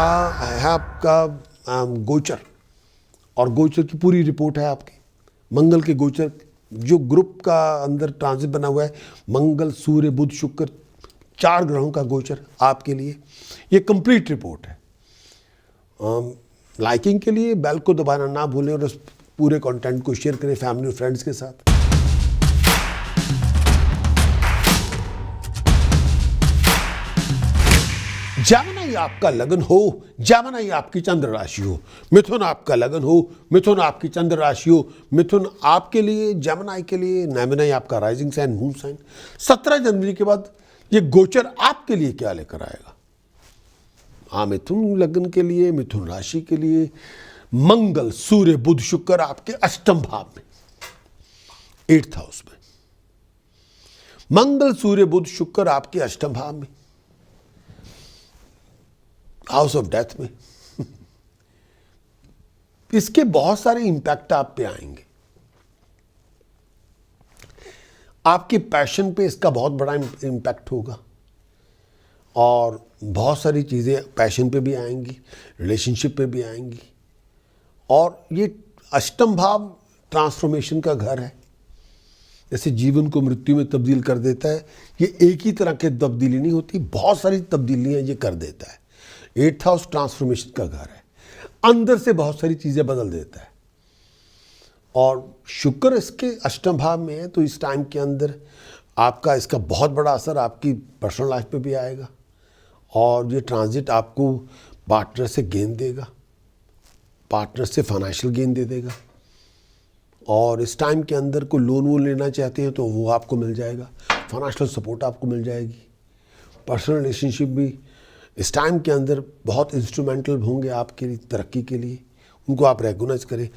है आपका गोचर, और गोचर की पूरी रिपोर्ट है आपकी। मंगल के गोचर जो ग्रुप का अंदर ट्रांजिट बना हुआ है, मंगल सूर्य बुध शुक्र 4 ग्रहों का गोचर आपके लिए, ये कंप्लीट रिपोर्ट है। लाइकिंग के लिए बेल को दबाना ना भूलें और उस पूरे कंटेंट को शेयर करें फैमिली और फ्रेंड्स के साथ। जेमिनी आपका लगन हो, जेमिनी आपकी चंद्र राशि हो, मिथुन आपका लगन हो, मिथुन आपकी चंद्र राशि हो, मिथुन आपके लिए, जेमिनी के लिए, जेमिनी आपका राइजिंग साइन, मून साइन। 17 जनवरी के बाद ये गोचर आपके लिए क्या लेकर आएगा? मिथुन लगन के लिए, मिथुन राशि के लिए मंगल सूर्य बुध शुक्र आपके अष्टम भाव में, 8th हाउस में। मंगल सूर्य बुध शुक्र आपके अष्टम भाव में, हाउस ऑफ डेथ में। इसके बहुत सारे इंपैक्ट आप पे आएंगे। आपके पैशन पे इसका बहुत बड़ा इंपैक्ट होगा, और बहुत सारी चीज़ें पैशन पे भी आएंगी, रिलेशनशिप पे भी आएंगी। और ये अष्टम भाव ट्रांसफॉर्मेशन का घर है। जैसे जीवन को मृत्यु में तब्दील कर देता है, ये एक ही तरह की तब्दीली नहीं होती, बहुत सारी तब्दीलियां ये कर देता है। 8th हाउस ट्रांसफॉर्मेशन का घर है, अंदर से बहुत सारी चीज़ें बदल देता है। और शुक्र इसके अष्टम भाव में है, तो इस टाइम के अंदर आपका इसका बहुत बड़ा असर आपकी पर्सनल लाइफ पे भी आएगा। और ये ट्रांजिट आपको पार्टनर से गेन देगा, पार्टनर से फाइनेंशियल गेन दे देगा। और इस टाइम के अंदर कोई लोन वोन लेना चाहते हैं तो वो आपको मिल जाएगा, फाइनेंशियल सपोर्ट आपको मिल जाएगी। पर्सनल रिलेशनशिप भी इस टाइम के अंदर बहुत इंस्ट्रूमेंटल होंगे आपकी तरक्की के लिए, उनको आप रेगुनाइज करें।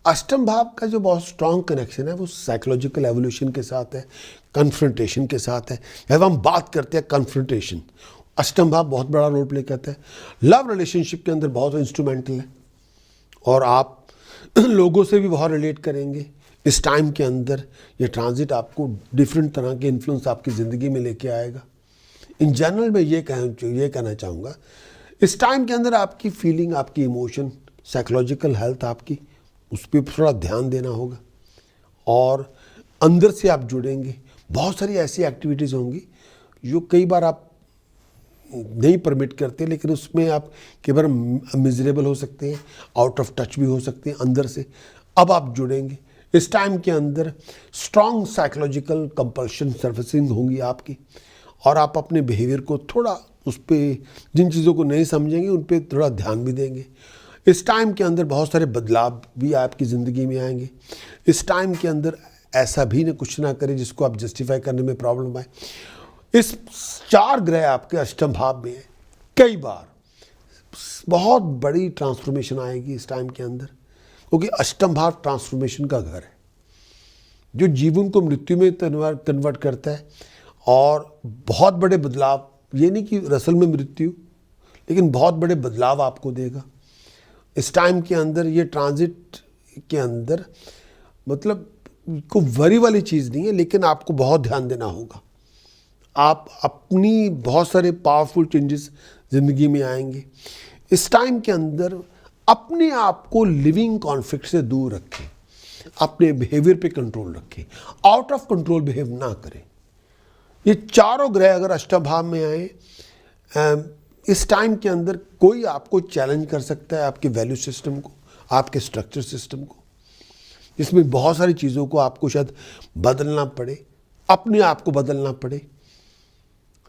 अष्टम भाव का जो बहुत स्ट्रॉन्ग कनेक्शन है वो साइकोलॉजिकल एवोल्यूशन के साथ है, कन्फ्रंटेशन के साथ है। जब हम बात करते हैं कन्फ्रंटेशन, अष्टम भाव बहुत बड़ा रोल प्ले करता है। लव रिलेशनशिप के अंदर बहुत इंस्ट्रूमेंटल है, और आप लोगों से भी बहुत रिलेट करेंगे इस टाइम के अंदर। ये ट्रांजिट आपको डिफरेंट तरह के इन्फ्लुएंस आपकी ज़िंदगी में लेके आएगा। इन जनरल मैं ये कहना चाहूँगा, इस टाइम के अंदर आपकी फीलिंग, आपकी इमोशन, साइकोलॉजिकल हेल्थ आपकी, उस पर थोड़ा ध्यान देना होगा। और अंदर से आप जुड़ेंगे। बहुत सारी ऐसी एक्टिविटीज़ होंगी जो कई बार आप नहीं परमिट करते, लेकिन उसमें आप कई बार मिजरेबल हो सकते हैं, आउट ऑफ टच भी हो सकते हैं अंदर से। अब आप जुड़ेंगे इस टाइम के अंदर, स्ट्रॉन्ग साइकोलॉजिकल कंपल्शन सर्फेसिंग होंगी आपकी, और आप अपने बिहेवियर को थोड़ा उस पर, जिन चीज़ों को नहीं समझेंगे उन पर थोड़ा ध्यान भी देंगे। इस टाइम के अंदर बहुत सारे बदलाव भी आपकी ज़िंदगी में आएंगे। इस टाइम के अंदर ऐसा भी न कुछ ना करें जिसको आप जस्टिफाई करने में प्रॉब्लम आए। इस 4 ग्रह आपके अष्टम भाव में है, कई बार बहुत बड़ी ट्रांसफॉर्मेशन आएगी इस टाइम के अंदर, क्योंकि अष्टम भाव ट्रांसफॉर्मेशन का घर है जो जीवन को मृत्यु में कन्वर्ट करता है। और बहुत बड़े बदलाव, ये नहीं कि रसल में मृत्यु, लेकिन बहुत बड़े बदलाव आपको देगा इस टाइम के अंदर। ये ट्रांजिट के अंदर मतलब को वरी वाली चीज़ नहीं है, लेकिन आपको बहुत ध्यान देना होगा। आप अपनी बहुत सारे पावरफुल चेंजेस ज़िंदगी में आएंगे इस टाइम के अंदर। अपने आप को लिविंग कॉन्फ्लिक्ट से दूर रखें, अपने बिहेवियर पे कंट्रोल रखें, आउट ऑफ कंट्रोल बिहेव ना करें। ये चारों ग्रह अगर अष्टम भाव में आए, इस टाइम के अंदर कोई आपको चैलेंज कर सकता है आपके वैल्यू सिस्टम को, आपके स्ट्रक्चर सिस्टम को। इसमें बहुत सारी चीज़ों को आपको शायद बदलना पड़े, अपने आप को बदलना पड़े।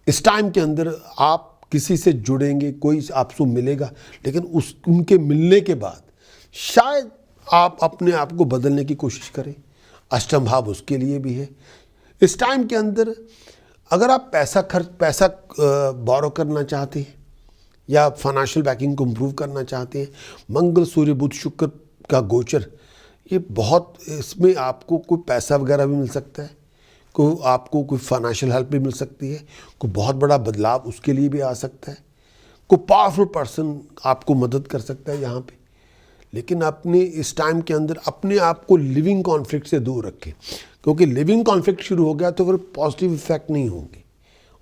इस टाइम के अंदर आप किसी से जुड़ेंगे, कोई आपसे मिलेगा, लेकिन उनके मिलने के बाद शायद आप अपने आप को बदलने की कोशिश करें। अष्टम भाव उसके लिए भी है। इस टाइम के अंदर अगर आप पैसा बोरो करना चाहते हैं या फाइनेंशियल बैकिंग को इम्प्रूव करना चाहते हैं, मंगल सूर्य बुध शुक्र का गोचर ये बहुत, इसमें आपको कोई पैसा वगैरह भी मिल सकता है, आपको कोई फाइनेंशियल हेल्प भी मिल सकती है, कोई बहुत बड़ा बदलाव उसके लिए भी आ सकता है, कोई पावरफुल पर्सन आपको मदद कर सकता है यहाँ पे। लेकिन अपने इस टाइम के अंदर अपने आप को लिविंग कॉन्फ्लिक्ट से दूर रखें, क्योंकि लिविंग कॉन्फ्लिक्ट शुरू हो गया तो फिर पॉजिटिव इफेक्ट नहीं होंगे,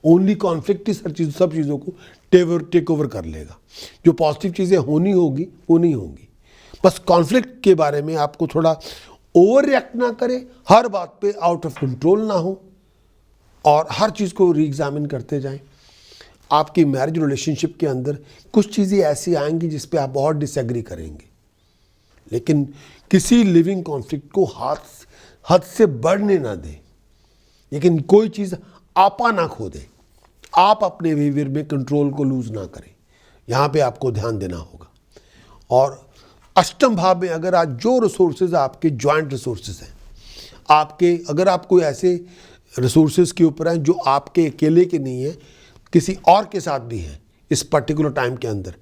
ओनली कॉन्फ्लिक्ट ही सब चीज़ों को टेक ओवर कर लेगा। जो पॉजिटिव चीज़ें होनी होगी वो नहीं होंगी। बस कॉन्फ्लिक्ट के बारे में आपको थोड़ा ओवर रिएक्ट ना करें, हर बात पे आउट ऑफ कंट्रोल ना हो और हर चीज़ को री एग्जामिन करते जाएं। आपकी मैरिज रिलेशनशिप के अंदर कुछ चीज़ें ऐसी आएंगी जिस पे आप बहुत डिसएग्री करेंगे, लेकिन किसी लिविंग कॉन्फ्लिक्ट को हद से बढ़ने ना दें। लेकिन कोई चीज़ आपा ना खो दें, आप अपने बिहेवियर में कंट्रोल को लूज ना करें, यहाँ पे आपको ध्यान देना होगा। और अष्टम भाव में अगर आज जो रिसोर्सेज आपके जॉइंट रिसोर्सेज हैं, आपके अगर आप कोई ऐसे रिसोर्सेज के ऊपर हैं जो आपके अकेले के नहीं है, किसी और के साथ भी हैं इस पर्टिकुलर टाइम के अंदर,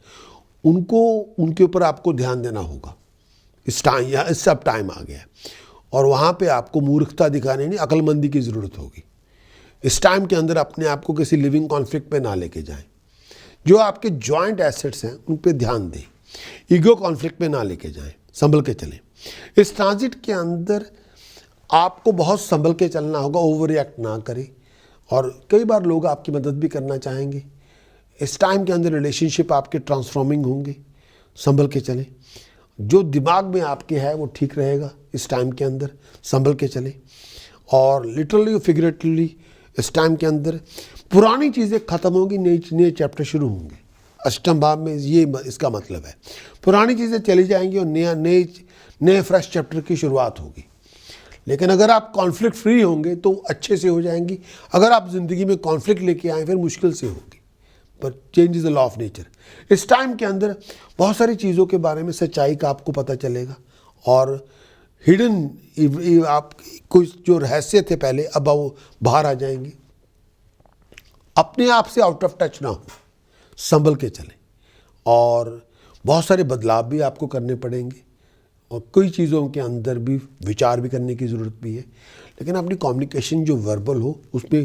उनके ऊपर आपको ध्यान देना होगा। इस टाइम या इस सब टाइम आ गया है और वहाँ पे आपको मूर्खता दिखाने नहीं, अक्लमंदी की ज़रूरत होगी। इस टाइम के अंदर अपने आप को किसी लिविंग कॉन्फ्लिक्ट पे ना लेके जाएं। जो आपके जॉइंट एसेट्स हैं उन पे ध्यान दें, ईगो कॉन्फ्लिक्ट पे ना लेके जाएं, संभल के चलें। इस ट्रांजिट के अंदर आपको बहुत संभल के चलना होगा, ओवर रिएक्ट ना करें। और कई बार लोग आपकी मदद भी करना चाहेंगे। इस टाइम के अंदर रिलेशनशिप आपके ट्रांसफॉर्मिंग होंगे, संभल के चलें। जो दिमाग में आपके है वो ठीक रहेगा इस टाइम के अंदर, संभल के चलें। और लिटरली और फिगरेटिवली इस टाइम के अंदर पुरानी चीज़ें ख़त्म होंगी, नए चैप्टर शुरू होंगे। अष्टम भाव में ये इसका मतलब है, पुरानी चीज़ें चली जाएंगी और नए फ्रेश चैप्टर की शुरुआत होगी। लेकिन अगर आप कॉन्फ्लिक्ट फ्री होंगे तो अच्छे से हो जाएंगी। अगर आप ज़िंदगी में कॉन्फ्लिक्ट लेके आए फिर मुश्किल से होगी। पर change is the law of nature. इस टाइम के अंदर बहुत सारी चीज़ों के बारे में सच्चाई का आपको पता चलेगा और हिडन आप कुछ जो रहस्य थे पहले अब वो बाहर आ जाएंगे। अपने आप से आउट ऑफ टच ना हो, संभल के चलें। और बहुत सारे बदलाव भी आपको करने पड़ेंगे और कई चीज़ों के अंदर भी विचार भी करने की ज़रूरत भी है। लेकिन अपनी कम्युनिकेशन जो वर्बल हो उसमें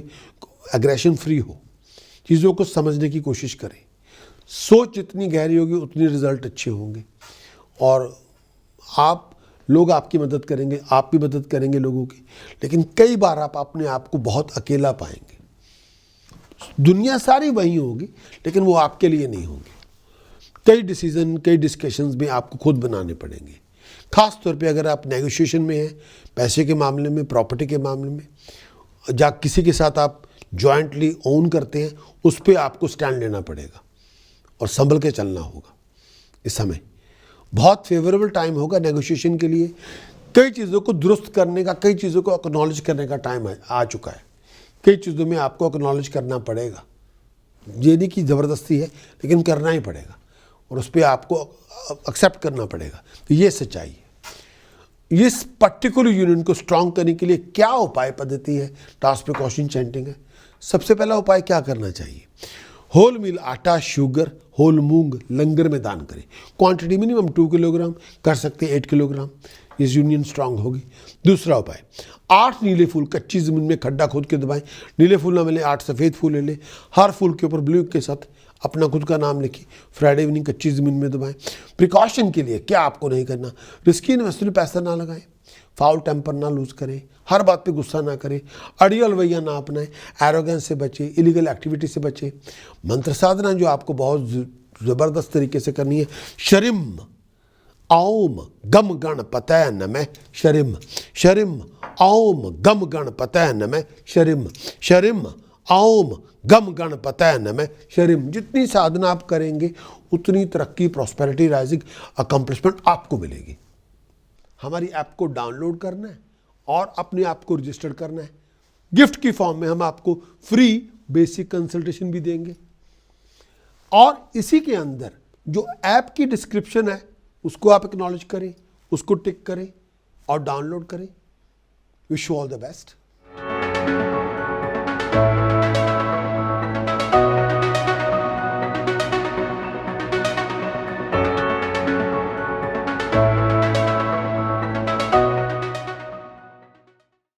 एग्रेशन फ्री हो, चीज़ों को समझने की कोशिश करें। सोच जितनी गहरी होगी उतनी रिजल्ट अच्छे होंगे और लोग आपकी मदद करेंगे, आप भी मदद करेंगे लोगों की। लेकिन कई बार आप अपने आप को बहुत अकेला पाएंगे। दुनिया सारी वही होगी लेकिन वो आपके लिए नहीं होगी। कई डिसीजन, कई डिस्कशंस भी आपको खुद बनाने पड़ेंगे। खास तौर पे अगर आप नेगोशिएशन में हैं, पैसे के मामले में, प्रॉपर्टी के मामले में, या किसी के साथ आप जॉइंटली ओन करते हैं, उस पर आपको स्टैंड लेना पड़ेगा और संभल के चलना होगा। इस समय बहुत फेवरेबल टाइम होगा नेगोशिएशन के लिए। कई चीज़ों को दुरुस्त करने का, कई चीज़ों को एक्नॉलेज करने का टाइम आ चुका है। कई चीज़ों में आपको एक्नॉलेज करना पड़ेगा। ये नहीं कि ज़बरदस्ती है, लेकिन करना ही पड़ेगा और उस पर आपको एक्सेप्ट करना पड़ेगा कि ये सच्चाई है। इस पर्टिकुलर यूनियन को स्ट्रॉन्ग करने के लिए क्या उपाय पद्धति है, टास्क प्रिकॉशन चैंटिंग है। सबसे पहला उपाय क्या करना चाहिए? होल मील आटा, शुगर, होल मूंग लंगर में दान करें। क्वांटिटी मिनिमम 2 किलोग्राम, कर सकते हैं 8 किलोग्राम। इस यूनियन स्ट्रांग होगी। दूसरा उपाय, 8 नीले फूल कच्ची ज़मीन में खड्डा खोद के दबाएं। नीले फूल ना मिले 8 सफ़ेद फूल ले लें। हर फूल के ऊपर ब्लू के साथ अपना खुद का नाम लिखिए। फ्राइडे इवनिंग कच्ची ज़मीन में दबाएं। प्रिकॉशन के लिए क्या आपको नहीं करना? रिस्की इन्वेस्टमेंट में पैसा ना लगाएं। फाउल टेम्पर ना लूज़ करें। हर बात पे गुस्सा ना करें। अड़ियल रवैया ना अपनाएं। एरोगेंस से बचें। इलीगल एक्टिविटी से बचें। मंत्र साधना जो आपको बहुत ज़बरदस्त तरीके से करनी है, शरिम ओम गम गणपतये नमः शरिम, शरिम ओम गम गणपतये नमः शरिम, शरिम ओम गम गणपतये नमः शरिम। जितनी साधना आप करेंगे उतनी तरक्की, प्रॉस्पेरिटी, राइजिंग, अकम्प्लिशमेंट आपको मिलेगी। हमारी ऐप को डाउनलोड करना है और अपने आप को रजिस्टर करना है। गिफ्ट की फॉर्म में हम आपको फ्री बेसिक कंसल्टेशन भी देंगे और इसी के अंदर जो ऐप की डिस्क्रिप्शन है उसको आप एक्नॉलेज करें, उसको टिक करें और डाउनलोड करें। Wish you all the best.